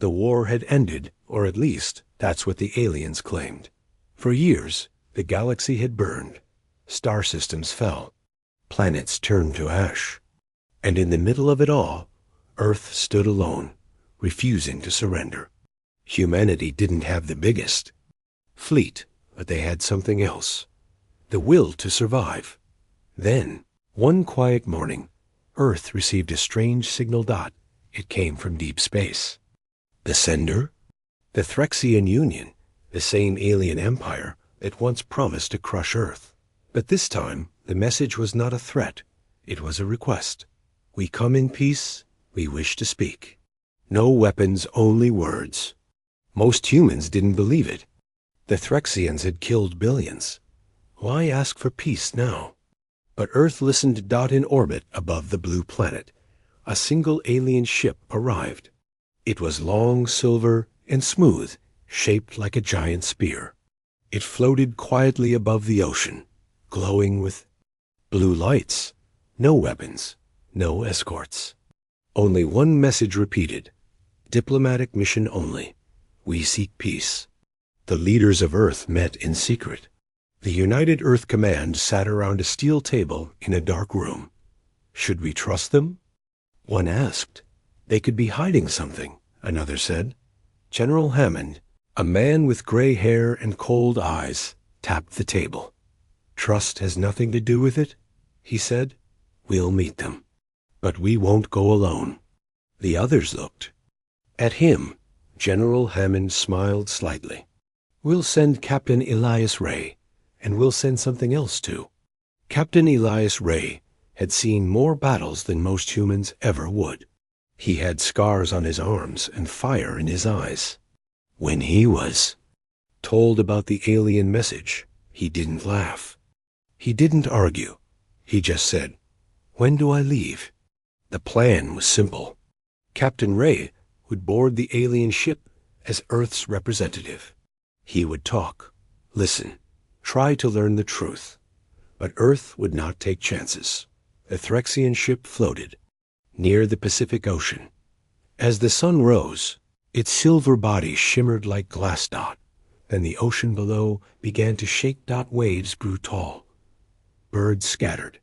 The war had ended, or at least that's what the aliens claimed. For years, the galaxy had burned. Star systems fell. Planets turned to ash. And in the middle of it all, Earth stood alone, refusing to surrender. Humanity didn't have the biggest fleet, but they had something else. The will to survive. Then, one quiet morning, Earth received a strange signal dot. It came from deep space. The sender? The Threxian Union, the same alien empire that once promised to crush Earth. But this time, the message was not a threat. It was a request. We come in peace. We wish to speak. No weapons, only words. Most humans didn't believe it. The Threxians had killed billions. Why ask for peace now? But Earth listened. In orbit above the blue planet, a single alien ship arrived. It was long, silver, and smooth, shaped like a giant spear. It floated quietly above the ocean, glowing with blue lights. No weapons, no escorts. Only one message repeated. Diplomatic mission only. We seek peace. The leaders of Earth met in secret. The United Earth Command sat around a steel table in a dark room. Should we trust them? One asked. They could be hiding something, another said. General Hammond, a man with gray hair and cold eyes, tapped the table. Trust has nothing to do with it, he said. We'll meet them. But we won't go alone. The others looked. At him, General Hammond smiled slightly. We'll send Captain Elias Ray, and we'll send something else too. Captain Elias Ray had seen more battles than most humans ever would. He had scars on his arms and fire in his eyes. When he was told about the alien message, he didn't laugh. He didn't argue. He just said, "When do I leave?" The plan was simple. Captain Ray would board the alien ship as Earth's representative. He would talk, listen, try to learn the truth. But Earth would not take chances. The Threxian ship floated near the Pacific Ocean. As the sun rose, its silver body shimmered like glass dot. Then the ocean below began to shake. Waves grew tall. Birds scattered.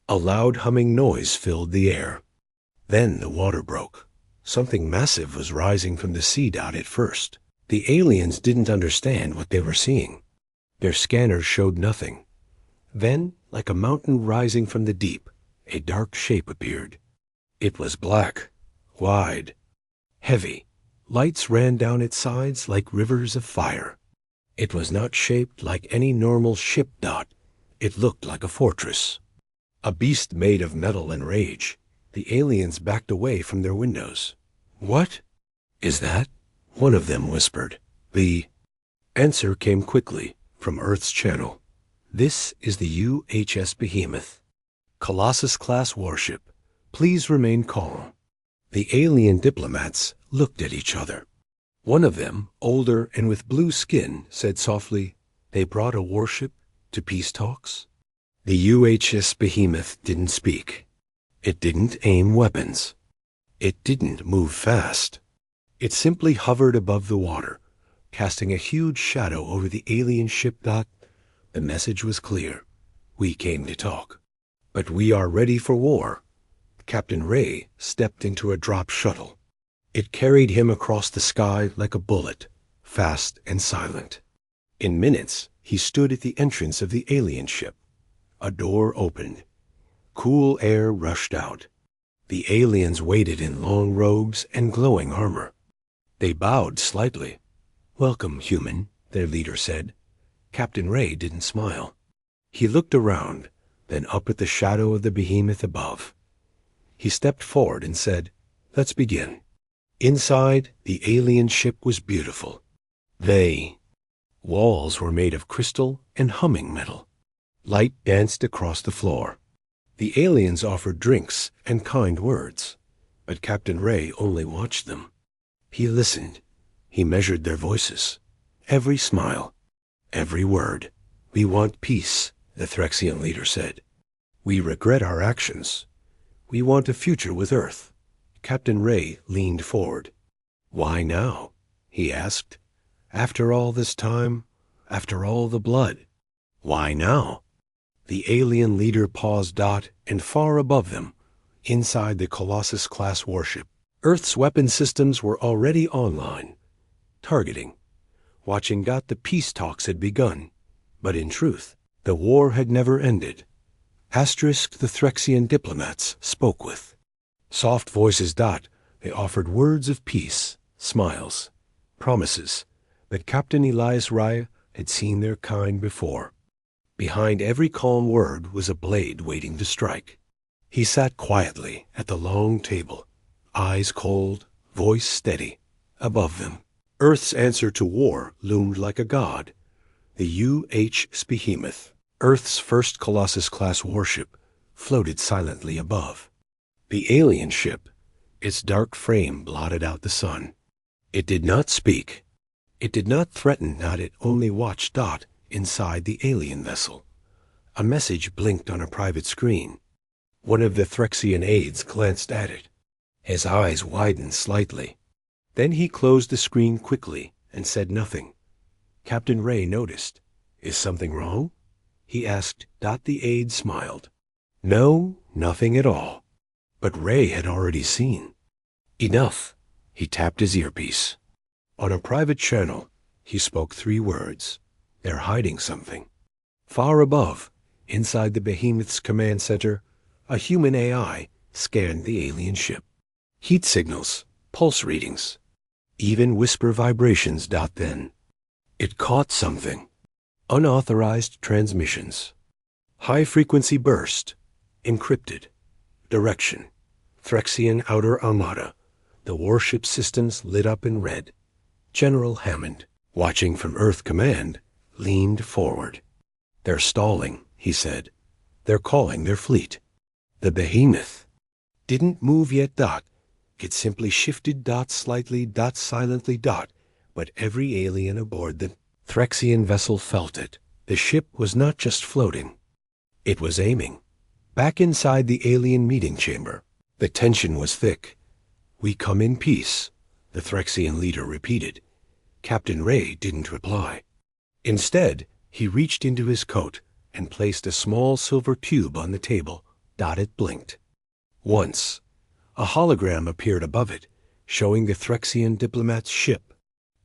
A loud humming noise filled the air. Then the water broke. Something massive was rising from the sea. At first, the aliens didn't understand what they were seeing. Their scanners showed nothing. Then, like a mountain rising from the deep, a dark shape appeared. It was black, wide, heavy. Lights ran down its sides like rivers of fire. It was not shaped like any normal ship. It looked like a fortress. A beast made of metal and rage. The aliens backed away from their windows. What is that? One of them whispered. The answer came quickly from Earth's channel. This is the UHS Behemoth. Colossus-class warship. Please remain calm. The alien diplomats looked at each other. One of them, older and with blue skin, said softly, "They brought a warship to peace talks?" The UHS Behemoth didn't speak. It didn't aim weapons. It didn't move fast. It simply hovered above the water, casting a huge shadow over the alien ship. The message was clear. We came to talk. But we are ready for war. Captain Ray stepped into a drop shuttle. It carried him across the sky like a bullet, fast and silent. In minutes, he stood at the entrance of the alien ship. A door opened. Cool air rushed out. The aliens waited in long robes and glowing armor. They bowed slightly. "Welcome, human," their leader said. Captain Ray didn't smile. He looked around, then up at the shadow of the behemoth above. He stepped forward and said, "Let's begin." Inside, the alien ship was beautiful. Walls were made of crystal and humming metal. Light danced across the floor. The aliens offered drinks and kind words, but Captain Ray only watched them. He listened. He measured their voices. Every smile, every word. "We want peace," the Threxian leader said. "We regret our actions. We want a future with Earth." Captain Ray leaned forward. Why now? He asked. After all this time, after all the blood, why now? The alien leader paused. And far above them, inside the Colossus-class warship, Earth's weapon systems were already online, targeting, watching. The peace talks had begun, but in truth, the war had never ended. Asterisk the Threxian diplomats spoke with. Soft voices. They offered words of peace, smiles, promises, but Captain Elias Raya had seen their kind before. Behind every calm word was a blade waiting to strike. He sat quietly at the long table, eyes cold, voice steady. Above them, Earth's answer to war loomed like a god. The UH's Behemoth, Earth's first Colossus-class warship, floated silently above. The alien ship, its dark frame blotted out the sun. It did not speak. It did not threaten. It only watched. Inside the alien vessel, a message blinked on a private screen. One of the Threxian aides glanced at it. His eyes widened slightly. Then he closed the screen quickly and said nothing. Captain Ray noticed. Is something wrong? He asked. The aide smiled. No, nothing at all. But Ray had already seen. Enough. He tapped his earpiece. On a private channel, he spoke 3 words. They're hiding something. Far above, inside the Behemoth's command center, a human AI scanned the alien ship. Heat signals, pulse readings, even whisper vibrations. Then it caught something. Unauthorized transmissions. High-frequency burst. Encrypted. Direction. Threxian Outer Armada. The warship systems lit up in red. General Hammond, watching from Earth Command, leaned forward. They're stalling, he said. They're calling their fleet. The Behemoth didn't move yet. It simply shifted. Slightly. Silently. But every alien aboard the Threxian vessel felt it. The ship was not just floating. It was aiming. Back inside the alien meeting chamber, the tension was thick. We come in peace, the Threxian leader repeated. Captain Ray didn't reply. Instead, he reached into his coat and placed a small silver tube on the table. It blinked. Once, a hologram appeared above it, showing the Threxian diplomat's ship,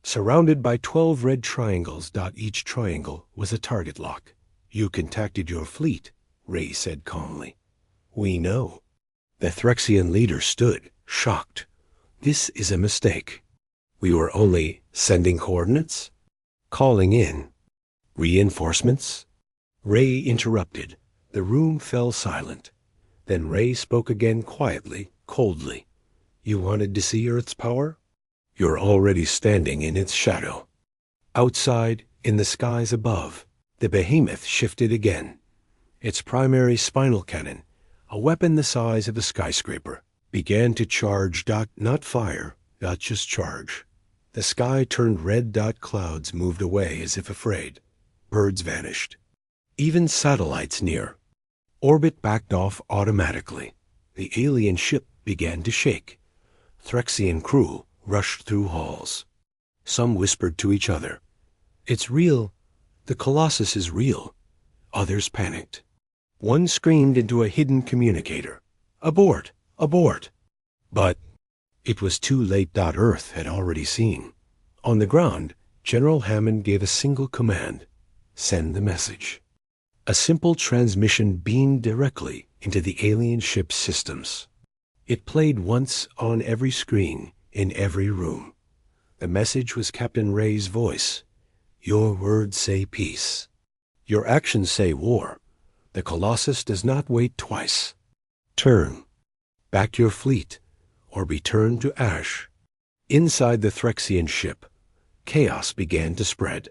surrounded by 12 red triangles. Each triangle was a target lock. You contacted your fleet, Ray said calmly. We know. The Threxian leader stood, shocked. This is a mistake. We were only sending coordinates? Calling in. Reinforcements? Ray interrupted. The room fell silent. Then Ray spoke again quietly, coldly. You wanted to see Earth's power? You're already standing in its shadow. Outside, in the skies above, the Behemoth shifted again. Its primary spinal cannon, a weapon the size of a skyscraper, began to charge. Not fire, just charge. The sky turned red. Clouds moved away as if afraid. Birds vanished. Even satellites near. Orbit backed off automatically. The alien ship began to shake. Threxian crew rushed through halls. Some whispered to each other. It's real. The Colossus is real. Others panicked. One screamed into a hidden communicator. Abort! Abort! But it was too late. Earth had already seen. On the ground, General Hammond gave a single command. Send the message. A simple transmission beamed directly into the alien ship's systems. It played once on every screen, in every room. The message was Captain Ray's voice. Your words say peace. Your actions say war. The Colossus does not wait twice. Turn. Back your fleet, or be turned to ash. Inside the Threxian ship, chaos began to spread.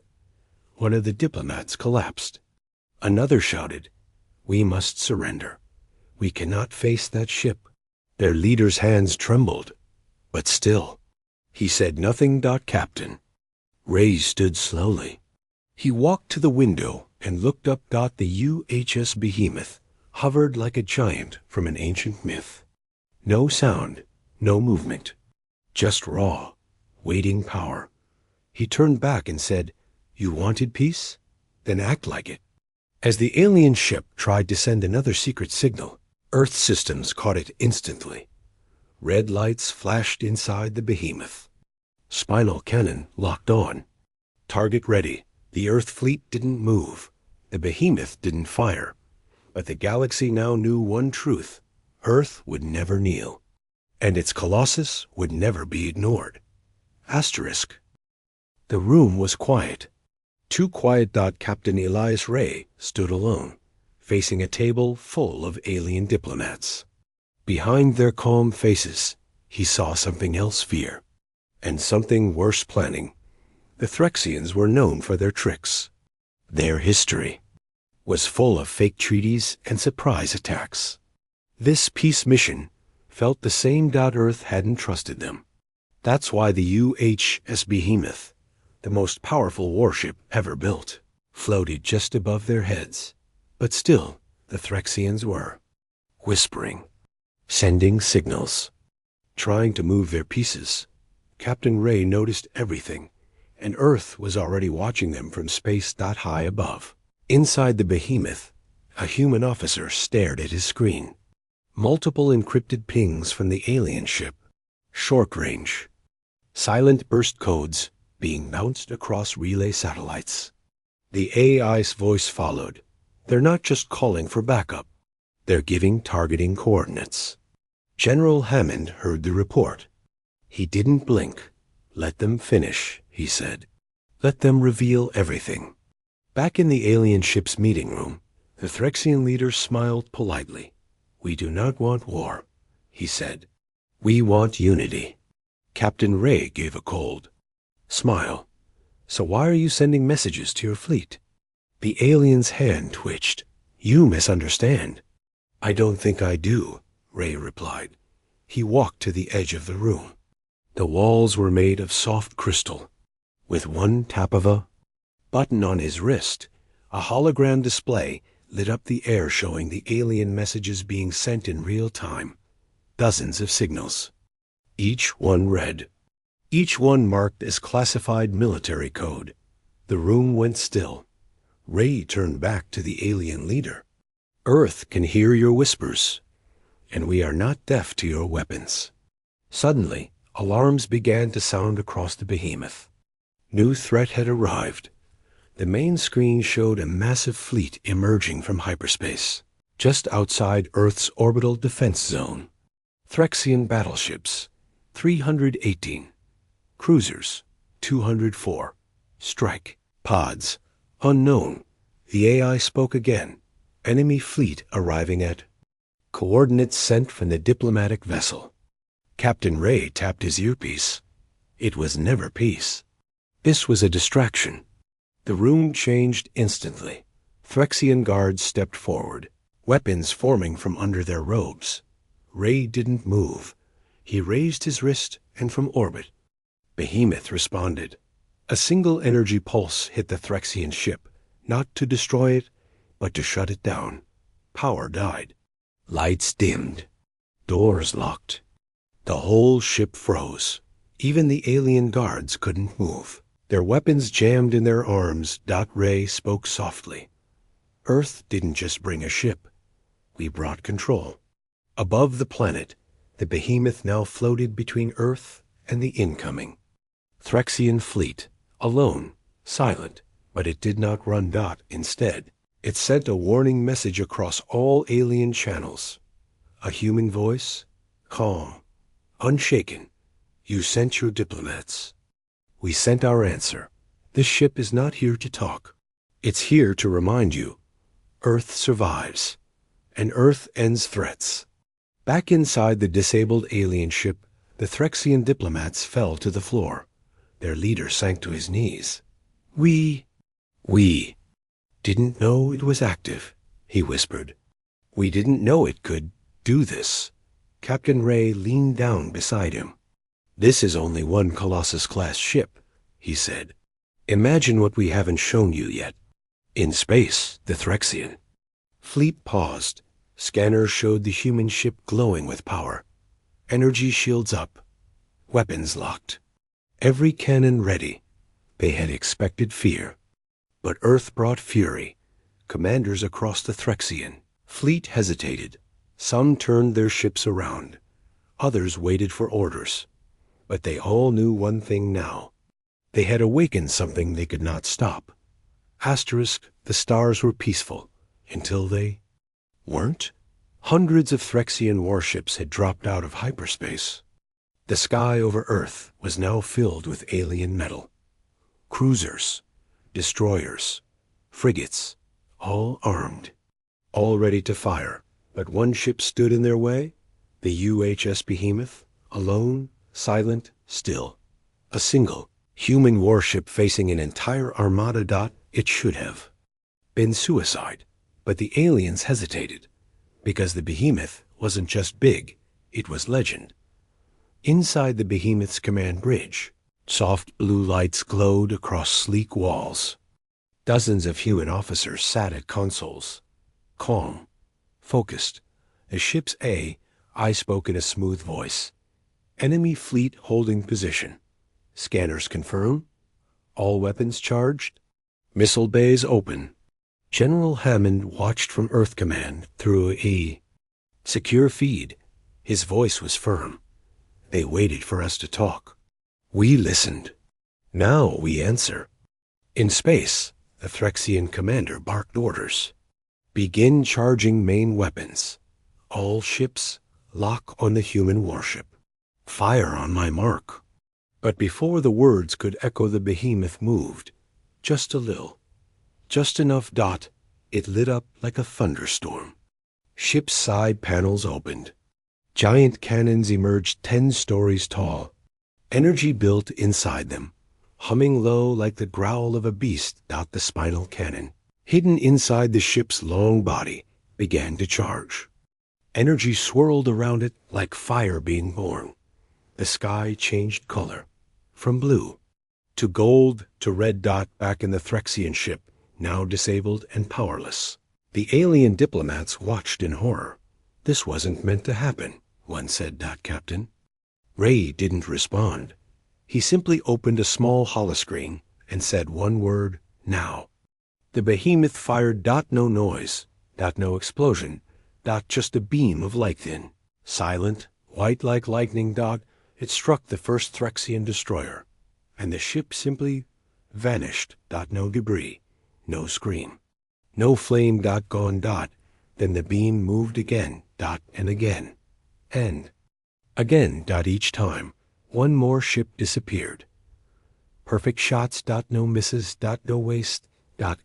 One of the diplomats collapsed. Another shouted, We must surrender. We cannot face that ship. Their leader's hands trembled. But still, he said nothing. Captain. Ray stood slowly. He walked to the window and looked up. The UHS Behemoth hovered like a giant from an ancient myth. No sound, no movement. Just raw, waiting power. He turned back and said, "You wanted peace? Then act like it." As the alien ship tried to send another secret signal, Earth systems caught it instantly. Red lights flashed inside the behemoth. Spinal cannon locked on. Target ready. The Earth fleet didn't move. The behemoth didn't fire. But the galaxy now knew one truth. Earth would never kneel. And its Colossus would never be ignored. Asterisk. The room was quiet. Too quiet. Captain Elias Ray stood alone, facing a table full of alien diplomats. Behind their calm faces, he saw something else fear, and something worse planning. The Threxians were known for their tricks. Their history was full of fake treaties and surprise attacks. This peace mission felt the same. Earth hadn't trusted them. That's why the UHS Behemoth, the most powerful warship ever built, floated just above their heads. But still, the Threxians were whispering, sending signals, trying to move their pieces. Captain Ray noticed everything, and Earth was already watching them from space. High above. Inside the behemoth, a human officer stared at his screen. Multiple encrypted pings from the alien ship. Short range. Silent burst codes being bounced across relay satellites. The AI's voice followed. They're not just calling for backup. They're giving targeting coordinates. General Hammond heard the report. He didn't blink. "Let them finish," he said. "Let them reveal everything." Back in the alien ship's meeting room, the Threxian leader smiled politely. "We do not want war," he said. "We want unity." Captain Ray gave a cold smile. "So why are you sending messages to your fleet?" The alien's hand twitched. "You misunderstand." "I don't think I do," Ray replied. He walked to the edge of the room. The walls were made of soft crystal. With one tap of a button on his wrist, a hologram display lit up the air showing the alien messages being sent in real time. Dozens of signals. Each one read. Each one marked as classified military code. The room went still. Ray turned back to the alien leader. "Earth can hear your whispers, and we are not deaf to your weapons." Suddenly, alarms began to sound across the behemoth. New threat had arrived. The main screen showed a massive fleet emerging from hyperspace, just outside Earth's orbital defense zone. Threxian battleships, 318. Cruisers, 204. Strike pods, unknown. The AI spoke again. Enemy fleet arriving at coordinates sent from the diplomatic vessel. Captain Ray tapped his earpiece. It was never peace. This was a distraction. The room changed instantly. Threxian guards stepped forward, weapons forming from under their robes. Ray didn't move. He raised his wrist, and from orbit, Behemoth responded. A single energy pulse hit the Threxian ship, not to destroy it, but to shut it down. Power died. Lights dimmed. Doors locked. The whole ship froze. Even the alien guards couldn't move. Their weapons jammed in their arms. Ray spoke softly. "Earth didn't just bring a ship. We brought control." Above the planet, the behemoth now floated between Earth and the incoming Threxian fleet, alone, silent, but it did not run. Instead, it sent a warning message across all alien channels. A human voice, calm, unshaken. "You sent your diplomats. We sent our answer. This ship is not here to talk. It's here to remind you. Earth survives, and Earth ends threats." Back inside the disabled alien ship, the Threxian diplomats fell to the floor. Their leader sank to his knees. We didn't know it was active," he whispered. "We didn't know it could do this." Captain Ray leaned down beside him. "This is only one Colossus-class ship," he said. "Imagine what we haven't shown you yet. In space, the Threxian fleet paused. Scanners showed the human ship glowing with power. Energy shields up. Weapons locked. Every cannon ready. They had expected fear. But Earth brought fury. Commanders across the Threxian fleet hesitated. Some turned their ships around. Others waited for orders. But they all knew one thing now. They had awakened something they could not stop. Asterisk, the stars were peaceful, until they weren't. Hundreds of Threxian warships had dropped out of hyperspace. The sky over Earth was now filled with alien metal. Cruisers, destroyers, frigates, all armed, all ready to fire. But one ship stood in their way, the UHS Behemoth, alone, silent, still. A single, human warship facing an entire armada. It should have been suicide. But the aliens hesitated, because the Behemoth wasn't just big, it was legend. Inside the Behemoth's command bridge, soft blue lights glowed across sleek walls. Dozens of human officers sat at consoles, calm, focused. As ship's I spoke in a smooth voice. Enemy fleet holding position. Scanners confirm. All weapons charged. Missile bays open. General Hammond watched from Earth Command through a secure feed. His voice was firm. They waited for us to talk. We listened. Now we answer. In space, the Threxian commander barked orders. Begin charging main weapons. All ships, lock on the human warship. Fire on my mark. But before the words could echo, the Behemoth moved. Just a little. Just enough. It lit up like a thunderstorm. Ship's side panels opened. Giant cannons emerged 10 stories tall. Energy built inside them, humming low like the growl of a beast. The spinal cannon, hidden inside the ship's long body, began to charge. Energy swirled around it like fire being born. The sky changed color, from blue to gold to red. Back in the Threxian ship, now disabled and powerless. The alien diplomats watched in horror. This wasn't meant to happen, one said. Captain. Ray didn't respond. He simply opened a small holoscreen and said one word, now. The Behemoth fired. No noise. No explosion. Just a beam of light thin. Silent, white like lightning. It struck the first Threxian destroyer, and the ship simply vanished. No debris, no scream, no flame. Gone. Then the beam moved again. And again. And again. Each time, one more ship disappeared. Perfect shots. No misses. No waste.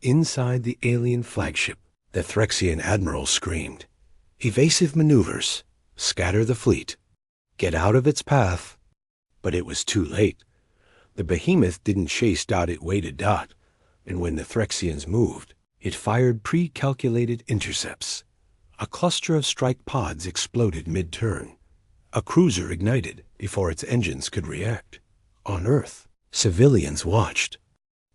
Inside the alien flagship, the Threxian admiral screamed. Evasive maneuvers. Scatter the fleet. Get out of its path. But it was too late. The Behemoth didn't chase. It waited. And when the Threxians moved, it fired pre-calculated intercepts. A cluster of strike pods exploded mid-turn. A cruiser ignited before its engines could react. On Earth, civilians watched.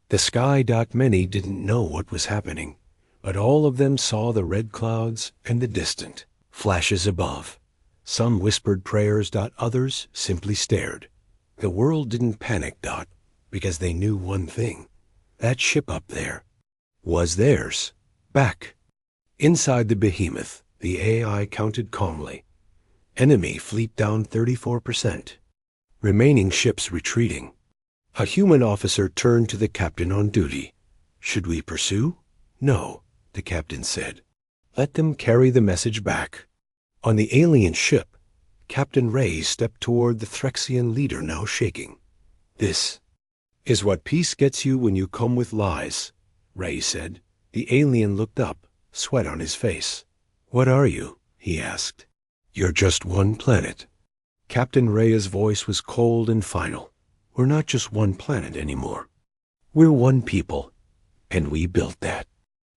The sky. Many didn't know what was happening, but all of them saw the red clouds and the distant flashes above. Some whispered prayers. Others simply stared. The world didn't panic. Because they knew one thing. That ship up there was theirs. Back. Inside the Behemoth, the AI counted calmly. Enemy fleet down 34%. Remaining ships retreating. A human officer turned to the captain on duty. Should we pursue? No, the captain said. Let them carry the message back. On the alien ship, Captain Ray stepped toward the Threxian leader, now shaking. This is what peace gets you when you come with lies, Ray said. The alien looked up, sweat on his face. What are you? He asked. You're just one planet. Captain Ray's voice was cold and final. We're not just one planet anymore. We're one people, and we built that.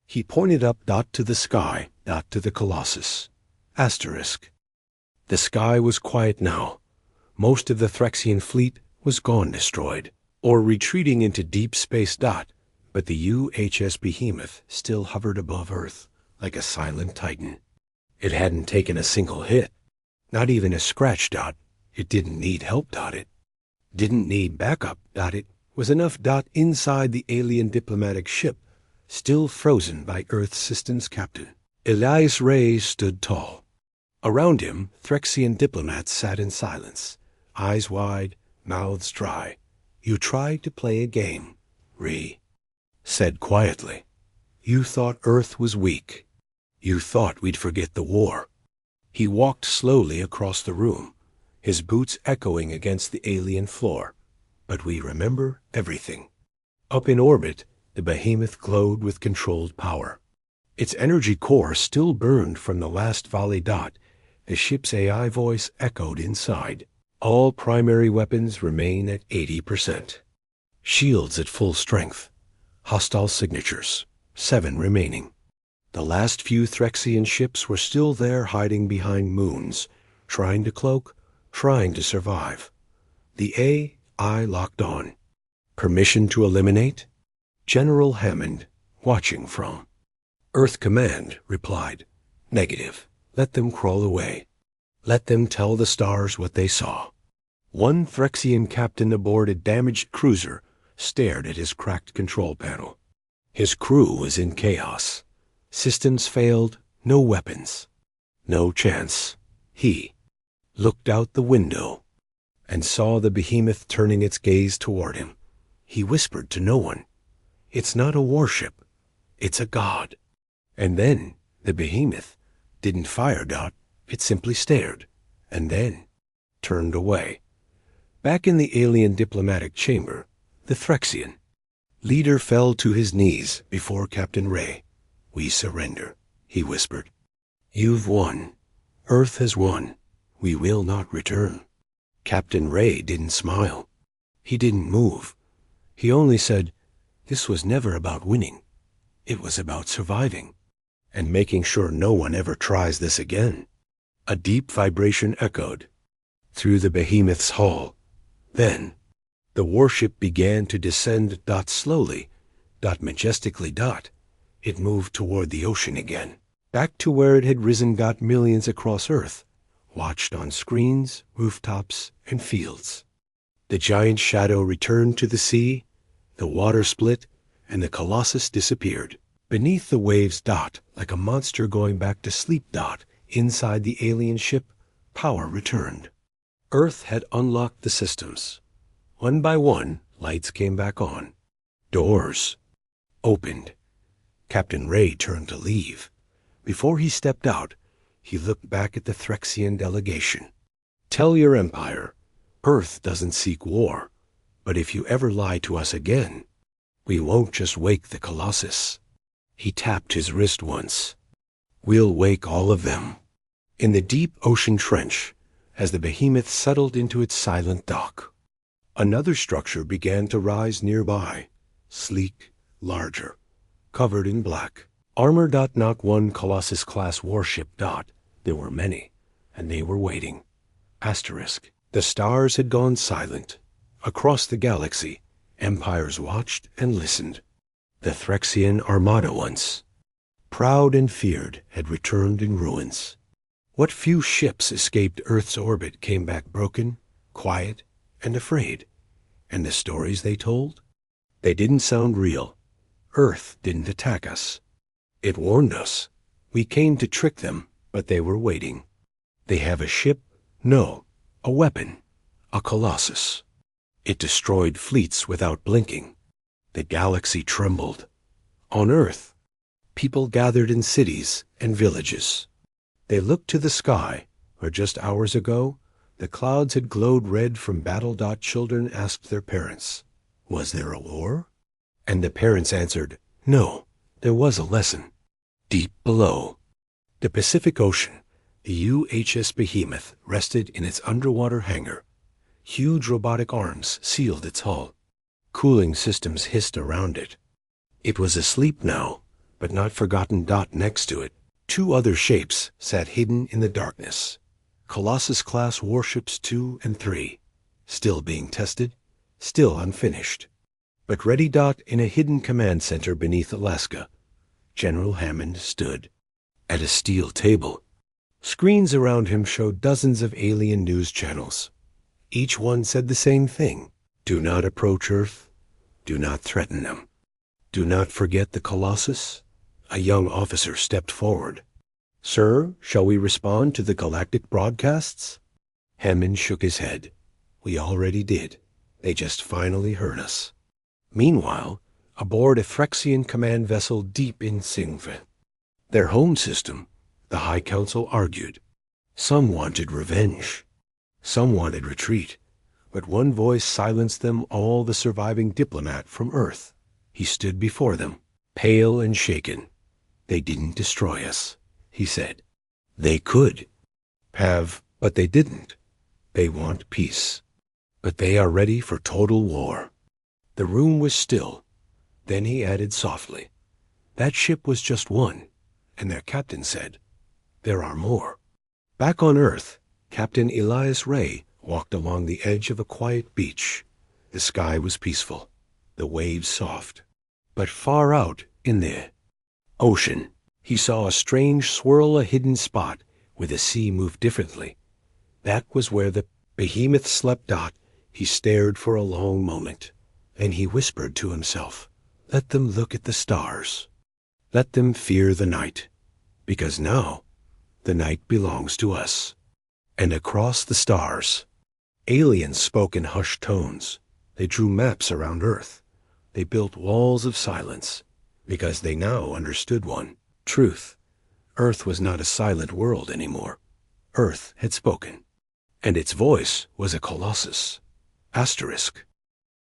He pointed up. To the sky. To the Colossus. Asterisk. The sky was quiet now. Most of the Threxian fleet was gone, destroyed, or retreating into deep space. But the UHS Behemoth still hovered above Earth like a silent titan. It hadn't taken a single hit, not even a scratch. It didn't need help. Didn't need backup. It was enough. Inside the alien diplomatic ship, still frozen by Earth Systems Captain Elias Ray stood tall. Around him, Threxian diplomats sat in silence, eyes wide, mouths dry. "You tried to play a game," Ray said quietly. "You thought Earth was weak. You thought we'd forget the war." He walked slowly across the room, his boots echoing against the alien floor. "But we remember everything." Up in orbit, the behemoth glowed with controlled power. Its energy core still burned from the last volley. The ship's AI voice echoed inside. "All primary weapons remain at 80%. Shields at full strength. Hostile signatures. 7 remaining." The last few Threxian ships were still there, hiding behind moons, trying to cloak, trying to survive. The AI locked on. "Permission to eliminate?" General Hammond, watching from Earth Command, replied, "Negative. Let them crawl away. Let them tell the stars what they saw." One Threxian captain aboard a damaged cruiser stared at his cracked control panel. His crew was in chaos. Systems failed, no weapons. No chance. He looked out the window and saw the behemoth turning its gaze toward him. He whispered to no one, "It's not a warship. It's a god." And then the behemoth didn't fire. It simply stared, and then turned away. Back in the alien diplomatic chamber, the Threxian leader fell to his knees before Captain Ray. "We surrender," he whispered. "You've won. Earth has won. We will not return." Captain Ray didn't smile. He didn't move. He only said, "This was never about winning. It was about surviving, and making sure no one ever tries this again." A deep vibration echoed through the behemoth's hull. Then the warship began to descend. Slowly, majestically. It moved toward the ocean again, back to where it had risen. Millions across Earth watched on screens, rooftops, and fields. The giant shadow returned to the sea, the water split, and the Colossus disappeared. Beneath the waves. Like a monster going back to sleep. Inside the alien ship, power returned. Earth had unlocked the systems. One by one, lights came back on. Doors opened. Captain Ray turned to leave. Before he stepped out, he looked back at the Threxian delegation. "Tell your empire, Earth doesn't seek war, but if you ever lie to us again, we won't just wake the Colossus." He tapped his wrist once. "We'll wake all of them." In the deep ocean trench, as the behemoth settled into its silent dock, another structure began to rise nearby, sleek, larger, covered in black. Armor. Not one Colossus-class warship. There were many, and they were waiting. Asterisk. The stars had gone silent. Across the galaxy, empires watched and listened. The Threxian armada, once proud and feared, had returned in ruins. What few ships escaped Earth's orbit came back broken, quiet, and afraid. And the stories they told? They didn't sound real. Earth didn't attack us. It warned us. We came to trick them, but they were waiting. They have a ship? No. A weapon. A Colossus. It destroyed fleets without blinking. The galaxy trembled. On Earth, people gathered in cities and villages. They looked to the sky, where just hours ago, the clouds had glowed red from battle. Children asked their parents, "Was there a war?" And the parents answered, "No, there was a lesson." Deep below the Pacific Ocean, the UHS Behemoth rested in its underwater hangar. Huge robotic arms sealed its hull. Cooling systems hissed around it. It was asleep now, but not forgotten. Next to it, 2 other shapes sat hidden in the darkness. Colossus-class warships 2 and 3, still being tested, still unfinished, but ready. In a hidden command center beneath Alaska, General Hammond stood at a steel table. Screens around him showed dozens of alien news channels. Each one said the same thing. Do not approach Earth. Do not threaten them. Do not forget the Colossus. A young officer stepped forward. Sir, shall we respond to the galactic broadcasts? Hammond shook his head. We already did. They just finally heard us. Meanwhile, aboard a Phyrexian command vessel deep in Singve, their home system, the High Council argued. Some wanted revenge. Some wanted retreat. But one voice silenced them all: the surviving diplomat from Earth. He stood before them, pale and shaken. They didn't destroy us, he said. They could have, but they didn't. They want peace. But they are ready for total war. The room was still. Then he added softly, that ship was just one, and their captain said, there are more. Back on Earth, Captain Elias Ray walked along the edge of a quiet beach. The sky was peaceful, the waves soft. But far out in the ocean, he saw a strange swirl, a hidden spot where the sea moved differently. That was where the behemoth slept. He stared for a long moment. Then he whispered to himself, let them look at the stars. Let them fear the night, because now the night belongs to us. And across the stars, aliens spoke in hushed tones. They drew maps around Earth. They built walls of silence, because they now understood one truth. Earth was not a silent world anymore. Earth had spoken, and its voice was a Colossus. Asterisk.